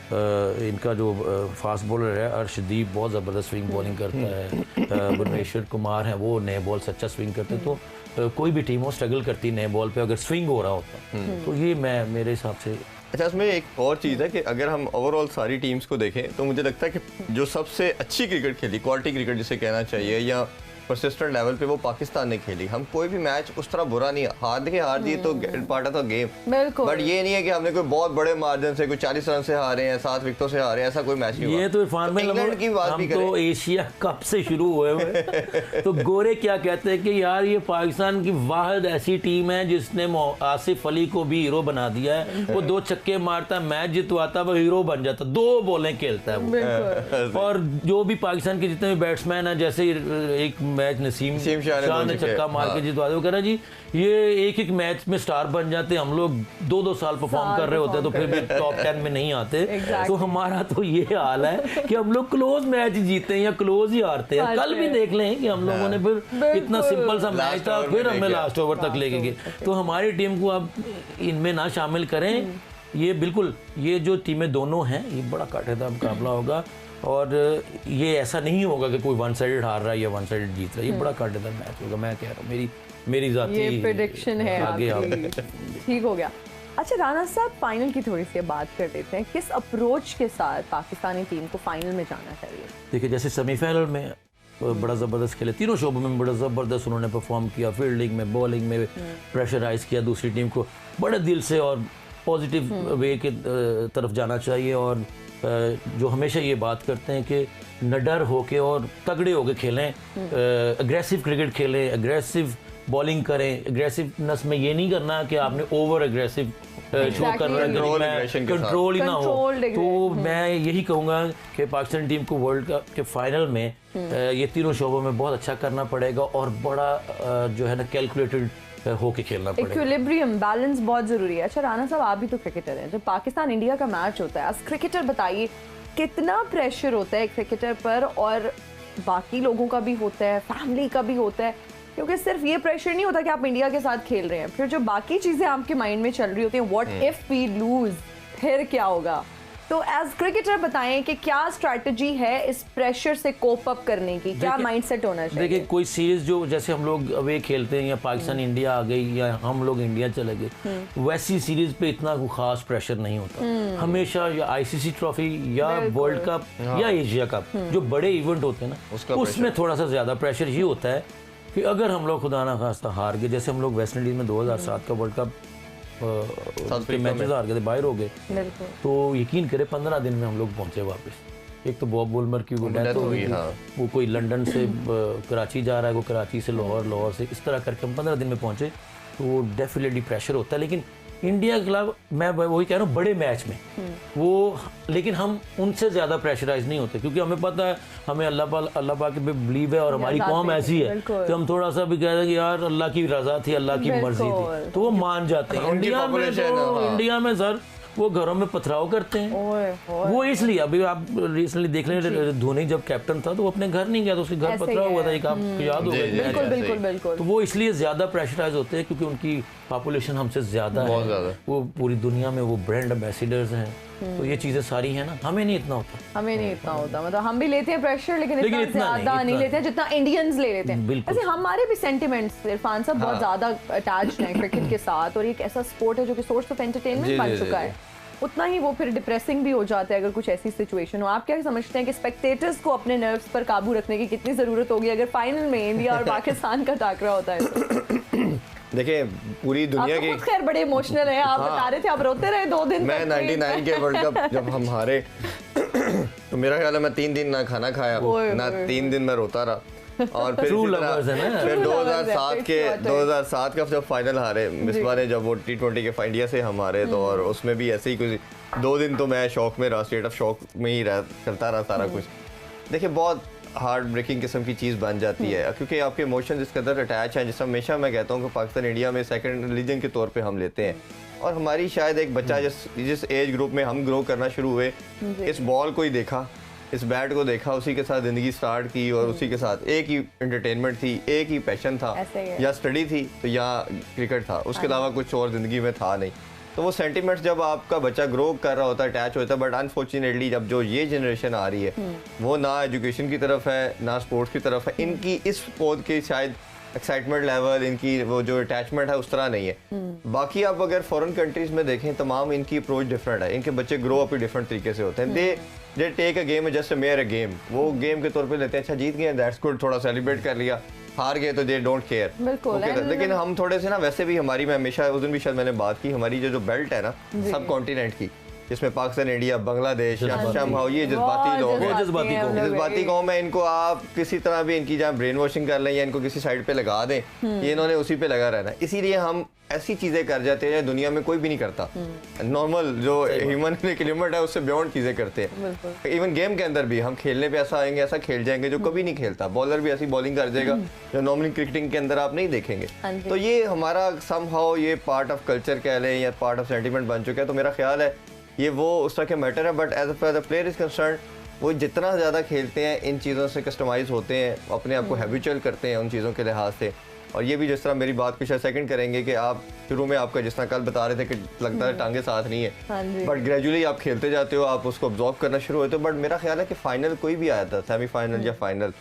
इनका जो फास्ट बॉलर है अर्शदीप बहुत ज़बरदस्त स्विंग बॉलिंग करता है, भुवनेश्वर कुमार हैं वो नए बॉल से अच्छा स्विंग करते हैं। तो कोई भी टीम हो स्ट्रगल करती है नए बॉल पे अगर स्विंग हो रहा होता। तो ये मेरे हिसाब से। अच्छा, इसमें एक और चीज़ है कि अगर हम ओवरऑल सारी टीम्स को देखें तो मुझे लगता है कि जो सबसे अच्छी क्रिकेट खेली, क्वालिटी क्रिकेट जिसे कहना चाहिए, या परसिस्टेंट लेवल पे वो पाकिस्तान ने खेली। हम कोई भी मैच उस तरह बुरा नहीं, हार दी तो part of the game, but ये नहीं है कि हमने कोई बहुत बड़े मार्जिन से कोई 40 रन से हारे हैं, 7 विकेटों से हारे हैं, ऐसा कोई मैच नहीं हुआ। ये तो इरफान भाई, इंग्लैंड की बात भी करें, तो एशिया कप से शुरू हुए तो गोरे क्या कहते हैं कि यार ये पाकिस्तान की वाहिद ऐसी टीम है जिसने आसिफ अली को भी हीरो बना दिया है। वो 2 छक्के मारता, मैच जितवाता, वो हीरो बन जाता, 2 बॉलें खेलता है वो। और जो भी पाकिस्तान के जितने भी बैट्समैन हैं, जैसे एक मैच नसीम शाह ने छक्का मार के जितवा दिया, कह रहा जी ये एक मैच में स्टार बन जाते, हम लोग 2-2 साल परफॉर्म कर रहे होते तो फिर भी टॉप 10 में नहीं आते। तो हमारा तो ये हाल है कि हम लोग क्लोज मैच जीते हैं या क्लोज ही हारते हैं। कल भी देख लें कि हम लोगों ने फिर इतना सिंपल सा मैच था, फिर हमें लास्ट ओवर तक लेके गए। तो हमारी टीम को आप इनमें ना शामिल करें। ये बिल्कुल, ये जो टीमें दोनों हैं ये बड़ा कांटेदार मुकाबला होगा और ये ऐसा नहीं होगा कि कोई 1 साइडेड हार रहा है या 1 साइडेड जीत रहा है। ये बड़ा कांटेदार मैच होगा, मैं कह रहा हूँ, मेरी जाती ये प्रेडिक्शन है आगे ठीक हो गया। अच्छा राना साहब, फाइनल की थोड़ी सी बात कर लेते हैं। किस अप्रोच के साथ पाकिस्तानी टीम को फाइनल में जाना चाहिए? देखिए, जैसे सेमीफाइनल में बड़ा ज़बरदस्त खेले, तीनों शोबों में बड़ा ज़बरदस्त उन्होंने परफॉर्म किया, फील्डिंग में, बॉलिंग में प्रेशराइज किया दूसरी टीम को। बड़े दिल से और पॉजिटिव वे के तरफ जाना चाहिए और जो हमेशा ये बात करते हैं कि निडर होके और तगड़े होके खेलें, अग्रेसिव क्रिकेट खेलें, अग्रेसिव बॉलिंग करें। अग्रेसिवनेस में ये नहीं करना कि आपने ओवर अग्रेसिव शो करना है, कंट्रोल ही ना हो। तो मैं यही कहूँगा कि पाकिस्तान टीम को वर्ल्ड कप के फाइनल में ये तीनों शोबों में बहुत अच्छा करना पड़ेगा और बड़ा जो है ना कैलकुलेटेड होके खेलना पड़ेगा। इक्विलिब्रियम, बैलेंस बहुत जरूरी है। अच्छा राना साहब, आप भी तो क्रिकेटर हैं, जब पाकिस्तान इंडिया का मैच होता है, आज क्रिकेटर बताइए कितना प्रेशर होता है क्रिकेटर पर और बाकी लोगों का भी होता है, फैमिली का भी होता है, क्योंकि सिर्फ ये प्रेशर नहीं होता कि आप इंडिया के साथ खेल रहे हैं, फिर जो बाकी चीज़ें आपके माइंड में चल रही होती हैं, व्हाट इफ वी लूज, फिर क्या होगा। तो एज क्रिकेटर बताएं कि क्या स्ट्रैटेजी है इस प्रेशर से कोप अप करने की, क्या माइंडसेट होना चाहिए? देखिए कोई सीरीज जो जैसे हम लोग अवे खेलते हैं या पाकिस्तान इंडिया आ गई या हम लोग इंडिया चले गए, वैसी सीरीज पे इतना कोई खास प्रेशर नहीं होता। हमेशा या आईसीसी ट्रॉफी या वर्ल्ड कप या एशिया कप जो बड़े इवेंट होते हैं ना, उसमें थोड़ा सा ज्यादा प्रेशर ये होता है कि अगर हम लोग खुदा ना खास्ता हार गए, जैसे हम लोग वेस्ट इंडीज में 2007 का वर्ल्ड कप के मैचेस हार गए थे, बाहर हो गए, तो यकीन करे 15 दिन में हम लोग पहुंचे वापस। एक तो बॉब वुलमर की वो डेथ हो गई, वो कोई लंदन से कराची जा रहा है, वो कराची से लाहौर, लाहौर से, इस तरह करके हम 15 दिन में पहुंचे, तो वो डेफिनेटली प्रेशर होता है। लेकिन इंडिया के खिलाफ मैं वही कह रहा हूँ बड़े मैच में वो, लेकिन हम उनसे ज़्यादा प्रेशराइज नहीं होते, क्योंकि हमें पता है हमें अल्लाह पाक पे बिलीव है और हमारी कौम ऐसी है कि हम थोड़ा सा भी कह रहे हैं कि यार अल्लाह की रज़ा थी, अल्लाह की मर्जी थी, तो वो मान जाते हैं। इंडिया में सर वो घरों में पथराव करते हैं। वो इसलिए अभी आप रिसेंटली देख लें, धोनी जब कैप्टन था तो वो अपने घर नहीं गया, तो उसके घर पथराव हुआ था, एक आपको याद होगा। तो वो इसलिए ज्यादा प्रेशराइज होते हैं क्योंकि उनकी पॉपुलेशन हमसे ज्यादा है, वो पूरी दुनिया में वो ब्रांड एम्बेसडर्स हैं, तो ये चीजें सारी है ना, हमें नहीं इतना होता। मतलब हम भी लेते हैं प्रेशर, लेकिन इतना ज्यादा नहीं लेते हैं जितना इंडियंस ले लेते हैं। वैसे हमारे भी सेंटिमेंट्स इरफान साहब बहुत ज्यादा अटैच्ड हैं क्रिकेट के साथ, और एक ऐसा स्पोर्ट है जो कि सोर्स ऑफ एंटरटेनमेंट बन चुका है, उतना ही वो फिर डिप्रेसिंग भी हो जाता है अगर कुछ ऐसी सिचुएशन हो। आप क्या समझते हैं कि स्पेक्टेटर्स को अपने नर्व्स पर काबू रखने की कितनी जरूरत होगी अगर फाइनल में इंडिया और पाकिस्तान का टाकरा होता है तो? देखिए पूरी दुनिया की, खैर बड़े इमोशनल हैं, आप बता रहे थे आप रोते रहे 2 दिन। मैं 99 के वर्ल्ड कप जब हम हारे तो मेरा ख्याल है मैं 3 दिन ना खाना खाया ना 3 दिन मैं रोता रहा। और फिर 2007 का जब फाइनल हारे मिसबा ने, जब वो T20 के इंडिया से हम हारे, तो और उसमें भी ऐसे ही कुछ 2 दिन तो मैं शौक में रहा, स्टेट ऑफ शौक में ही चलता रहा सारा कुछ। देखिए बहुत हार्ट ब्रेकिंग किस्म की चीज़ बन जाती है, क्योंकि आपके इमोशंस इस कदर अटैच हैं, जिस हमेशा मैं कहता हूँ कि पाकिस्तान इंडिया में सेकंड रिलीजन के तौर पे हम लेते हैं। और हमारी शायद एक बच्चा जिस एज ग्रुप में हम ग्रो करना शुरू हुए, इस बॉल को ही देखा, इस बैट को देखा, उसी के साथ ज़िंदगी स्टार्ट की, और उसी के साथ एक ही एंटरटेनमेंट थी, एक ही पैशन था, या स्टडी थी तो या क्रिकेट था, उसके अलावा कुछ और ज़िंदगी में था नहीं। तो वो सेंटिमेंट्स जब आपका बच्चा ग्रो कर रहा होता है, अटैच होता है, बट अनफॉर्चुनेटली जब जो ये जनरेशन आ रही है वो ना एजुकेशन की तरफ है ना स्पोर्ट्स की तरफ है, इनकी इस स्पोर्ट की शायद एक्साइटमेंट लेवल, इनकी वो जो अटैचमेंट है उस तरह नहीं है। बाकी आप अगर फॉरेन कंट्रीज में देखें, तमाम इनकी अप्रोच डिफरेंट है, इनके बच्चे ग्रो अप ही डिफरेंट तरीके से होते हैं। They take a game just a mere a game, वो गेम के तौर पे लेते हैं, अच्छा जीत गए दैट्स गुड, थोड़ा सेलिब्रेट कर लिया, हार गए तो दे डोंट केयर। लेकिन हम थोड़े से ना, वैसे भी हमारी, मैं हमेशा उस दिन भी शायद मैंने बात की, हमारी जो बेल्ट है ना सब कॉन्टिनेंट की, जिसमें पाकिस्तान, इंडिया, बांग्लादेश, शाम, ये जज्बाती लोग हैं, जज्बाती कौम है, इनको आप किसी तरह भी इनकी जहाँ ब्रेन वॉशिंग कर लें या इनको किसी साइड पे लगा दें, ये इन्होंने उसी पे लगा रहना है। इसीलिए हम ऐसी चीजें कर जाते हैं दुनिया में कोई भी नहीं करता। नॉर्मल जो ह्यूमन लिमिट है उससे बियॉन्ड चीजें करते हैं। इवन गेम के अंदर भी हम खेलने पे ऐसा आएंगे, ऐसा खेल जाएंगे जो कभी नहीं खेलता, बॉलर भी ऐसी बॉलिंग कर जाएगा जो नॉर्मली क्रिकेटिंग के अंदर आप नहीं देखेंगे। तो ये हमारा समहाउ ये पार्ट ऑफ कल्चर कह लें या पार्ट ऑफ सेंटिमेंट बन चुका है। तो मेरा ख्याल है ये वो उस तरह के मैटर है, but as a player is concern, वो जितना ज़्यादा खेलते हैं इन चीज़ों से कस्टमाइज होते हैं, अपने आप को हैबिचुअल करते हैं उन चीज़ों के लिहाज से। और ये भी जिस तरह मेरी बात को शायद सेकंड करेंगे कि आप शुरू में आपका जिस तरह कल बता रहे थे कि लगता है टांगे साथ नहीं है, बट ग्रेजुअली आप खेलते जाते हो, आप उसको ऑब्जॉर्व करना शुरू होते हो। बट मेरा ख्याल है कि फाइनल कोई भी आया था, सेमीफाइनल या फाइनल,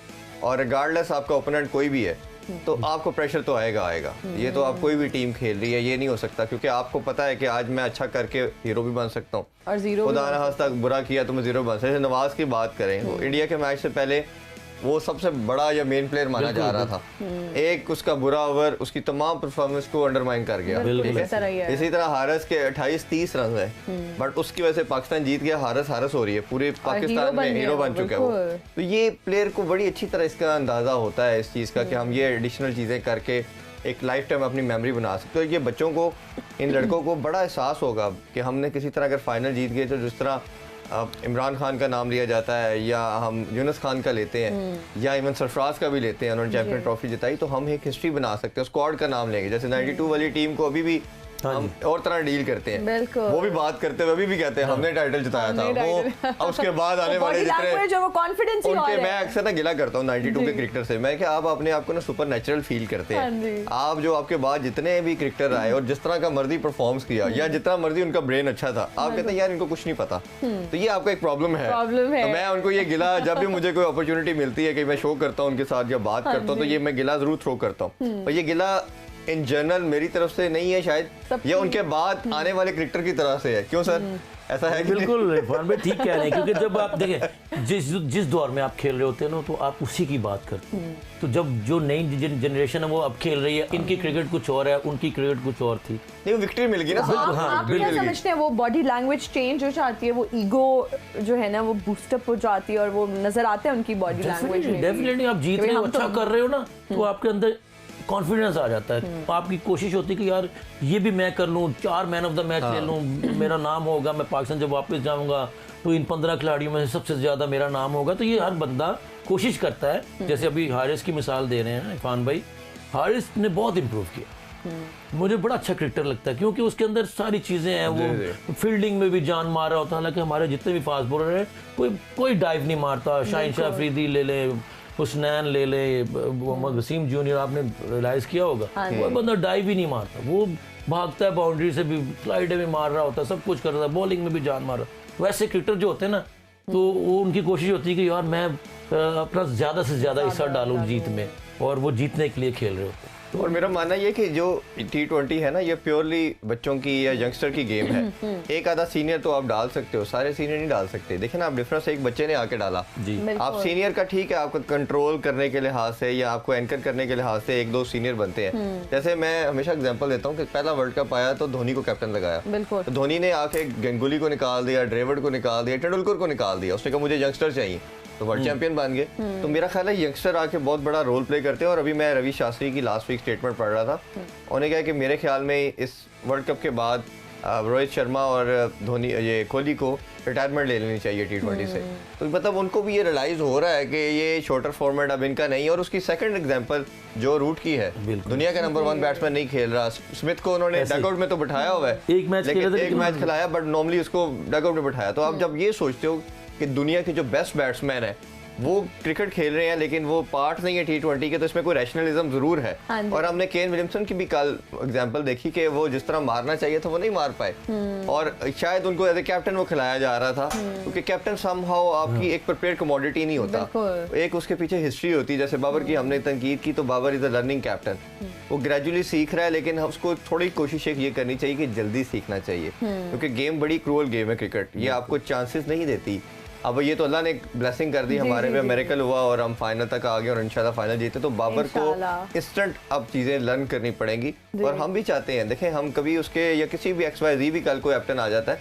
और रिगार्डलेस आपका ओपोनेंट कोई भी है, तो आपको प्रेशर तो आएगा। ये तो आप कोई भी टीम खेल रही है, ये नहीं हो सकता, क्योंकि आपको पता है कि आज मैं अच्छा करके हीरो भी बन सकता हूँ, और जीरो खुदा न खास्ता बुरा किया तो मैं जीरो बन सकता हूँ। नवाज की बात करें, वो इंडिया के मैच से पहले वो सबसे बड़ा या मेन प्लेयर माना जा रहा था, एक उसका बुरा ओवर उसकी तमाम परफॉर्मेंस को अंडरमाइन कर गया। इसी तरह हारिस के 28-30 रन है, बट उसकी वजह से पाकिस्तान जीत गया। हारिस हो रही है, पूरे पाकिस्तान में हीरो बन चुका है वो। तो ये प्लेयर को बड़ी अच्छी तरह इसका अंदाजा होता है इस चीज़ का कि हम ये एडिशनल चीज़ें करके एक लाइफ टाइम अपनी मेमोरी बना सकते हो। ये बच्चों को, इन लड़कों को बड़ा एहसास होगा कि हमने किसी तरह अगर फाइनल जीत गए, तो जिस तरह इमरान खान का नाम लिया जाता है, या हम यूनुस खान का लेते हैं, या इवन सरफराज का भी लेते हैं, उन्होंने चैंपियन ट्रॉफी जिताई, तो हम एक हिस्ट्री बना सकते हैं, स्क्वाड का नाम लेंगे। जैसे 92 वाली टीम को अभी भी हम और तरह डील करते हैं। बिल्कुल। वो भी बात करते हुए अभी भी कहते हैं हमने टाइटल जिताया था, वो अब उसके बाद आने वाले जितने वो कॉन्फिडेंस उनके, मैं अक्सर ना गिला करता हूँ 92 के क्रिकेटर से, मैं कि आप अपने आप को ना सुपर नेचुरल फील करते हैं। आप जो आपके बाद जितने भी क्रिकेटर आए और जिस तरह का मर्जी परफॉर्म किया या जितना मर्जी उनका ब्रेन अच्छा था, आप कहते हैं यार इनको कुछ नहीं पता, तो ये आपका एक प्रॉब्लम है। तो मैं उनको ये गिला, जब भी मुझे कोई अपॉर्चुनिटी मिलती है कि मैं शो करता हूँ उनके साथ या बात करता हूँ, तो ये मैं गिला जरूर थ्रो करता हूँ। और ये गिला इन जनरल मेरी तरफ से नहीं है शायद, या उनके बाद आने वाले क्रिकेटर की तरफ से है। क्यों सर, ऐसा है? बिल्कुल इरफान भाई ठीक कह रहे हैं, क्योंकि जब आप देखें जिस दौर में आप खेल रहे होते हैं ना, तो आप उसी की बात करते हैं। तो जब जो नई जनरेशन है वो अब खेल रही है, इनकी क्रिकेट कुछ और है, उनकी क्रिकेट कुछ और थी, नहीं विक्ट्री मिल गई ना। आप क्या समझते हैं, वो बॉडी लैंग्वेज चेंज हो जाती है, वो ईगो जो है ना वो बूस्टअप हो जाती है और वो नजर आता है उनकी बॉडी लैंग्वेज में। डेफिनेटली आप जीत रहे हो, अच्छा कर रहे हो ना, तो आपके अंदर कॉन्फिडेंस आ जाता है। तो आपकी कोशिश होती है कि यार ये भी मैं कर लूँ, 4 मैन ऑफ द मैच ले लूँ, मेरा नाम होगा, मैं पाकिस्तान जब वापस जाऊंगा तो इन 15 खिलाड़ियों में से सबसे ज्यादा मेरा नाम होगा। तो ये हर बंदा कोशिश करता है। जैसे अभी हारिस की मिसाल दे रहे हैं इरफान भाई, हारिस ने बहुत इम्प्रूव किया, मुझे बड़ा अच्छा क्रिकेटर लगता है, क्योंकि उसके अंदर सारी चीजें हैं। वो फील्डिंग में भी जान मार रहा होता है, हालांकि हमारे जितने भी फास्ट बॉलर हैं कोई डाइव नहीं मारता। शाहीन शाह अफरीदी ले ले, हुसनैन ले ले, मोहम्मद वसीम जूनियर, आपने रियलाइज किया होगा, वो बंदा डाइव ही नहीं मारता, वो भागता है, बाउंड्री से भी स्लाइडर में मार रहा होता है, सब कुछ करता है, बॉलिंग में भी जान मार रहा है। वैसे क्रिकेटर जो होते हैं ना, तो वो उनकी कोशिश होती है कि यार मैं अपना ज्यादा से ज्यादा हिस्सा डालूं जीत में, और वो जीतने के लिए खेल रहे होते हैं। और मेरा मानना ये कि जो T20 है ना, ये प्योरली बच्चों की या यंगस्टर की गेम है। एक आधा सीनियर तो आप डाल सकते हो, सारे सीनियर नहीं डाल सकते। देखिए ना, आप डिफरेंस एक बच्चे ने आके डाला, आप सीनियर का ठीक है, आपको कंट्रोल करने के लिहाज से या आपको एंकर करने के लिहाज से 1-2 सीनियर बनते हैं। जैसे मैं हमेशा एग्जांपल देता हूँ कि पहला वर्ल्ड कप आया तो धोनी को कैप्टन लगाया, तो धोनी ने आके गंगुली को निकाल दिया, ड्रेविड को निकाल दिया, तेंदुलकर को निकाल दिया, उसने कहा मुझे यंगस्टर चाहिए, तो वर्ल्ड चैंपियन बन गए। तो मेरा ख्याल है यंगस्टर आके बहुत बड़ा रोल प्ले करते हैं। और अभी मैं रवि शास्त्री की लास्ट वीक स्टेटमेंट पढ़ रहा था, उन्होंने कहा कि मेरे ख्याल में इस वर्ल्ड कप के बाद रोहित शर्मा और धोनी, ये कोहली को रिटायरमेंट ले लेनी चाहिए T20 से। तो मतलब उनको भी ये रियलाइज हो रहा है कि ये शॉर्टर फॉर्मेट अब इनका नहीं है। और उसकी सेकंड एग्जांपल जो रूट की है, दुनिया का नंबर 1 बैट्समैन नहीं खेल रहा, स्मिथ को उन्होंने डगआउट में तो बिठाया हुआ है, एक मैच खिलाया, बट नॉर्मली उसको डगआउट में बिठाया। तो आप जब ये सोचते हो कि दुनिया के जो बेस्ट बैट्समैन है वो क्रिकेट खेल रहे हैं, लेकिन वो पार्ट नहीं है T20 के, तो इसमें कोई रैशनलिज्म जरूर है। और हमने केन विलियमसन की भी कल एग्जांपल देखी कि वो जिस तरह मारना चाहिए था वो नहीं मार पाए, और शायद उनको एज ए कैप्टन वो खिलाया जा रहा था, क्योंकि कैप्टन समहाउ आपकी एक प्रिपेयर्ड कमोडिटी नहीं होता, एक उसके पीछे हिस्ट्री होती है। जैसे बाबर की हमने तनकीद की, तो Babar is a learning captain, वो ग्रेजुअली सीख रहा है, लेकिन उसको थोड़ी कोशिश ये करनी चाहिए कि जल्दी सीखना चाहिए, क्योंकि गेम बड़ी क्रूअल गेम है क्रिकेट, ये आपको चांसेस नहीं देती। अब ये तो अल्लाह ने ब्लेसिंग कर दी हमारे पे, मेरेकल हुआ और हम फाइनल तक आ गए और इंशाल्लाह फाइनल जीते। तो बाबर को इंस्टेंट अब चीजें लर्न करनी पड़ेंगी, और हम भी चाहते हैं, देखें हम कभी उसके या किसी भी XYZ भी कल कोई कैप्टन आ जाता है,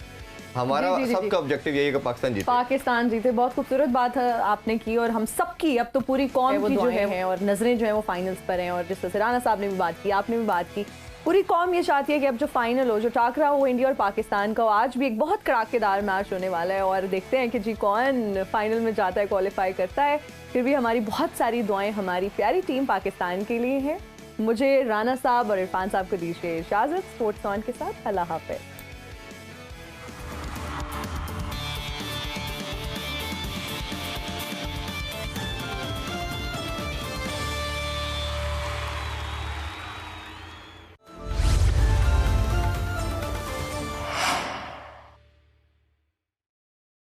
हमारा सबका ऑब्जेक्टिव यही है कि पाकिस्तान जीते। बहुत खूबसूरत बात है आपने की, और हम सबकी अब तो पूरी कौम की जो है और नजरें जो है वो फाइनल्स पर हैं। और जिस तरह से राना साहब ने भी बात की, आपने भी बात की, पूरी कौम ये चाहती है कि अब जो फाइनल हो, जो टाकरा हो इंडिया और पाकिस्तान का, आज भी एक बहुत कड़ाकेदार मैच होने वाला है, और देखते हैं कि जी कौन फाइनल में जाता है, क्वालिफाई करता है। फिर भी हमारी बहुत सारी दुआएं हमारी प्यारी टीम पाकिस्तान के लिए हैं। मुझे राना साहब और इरफान साहब को दीजिए इजाजत। स्पोर्ट्स ऑन के साथ अल्लाह हाफ़िज़।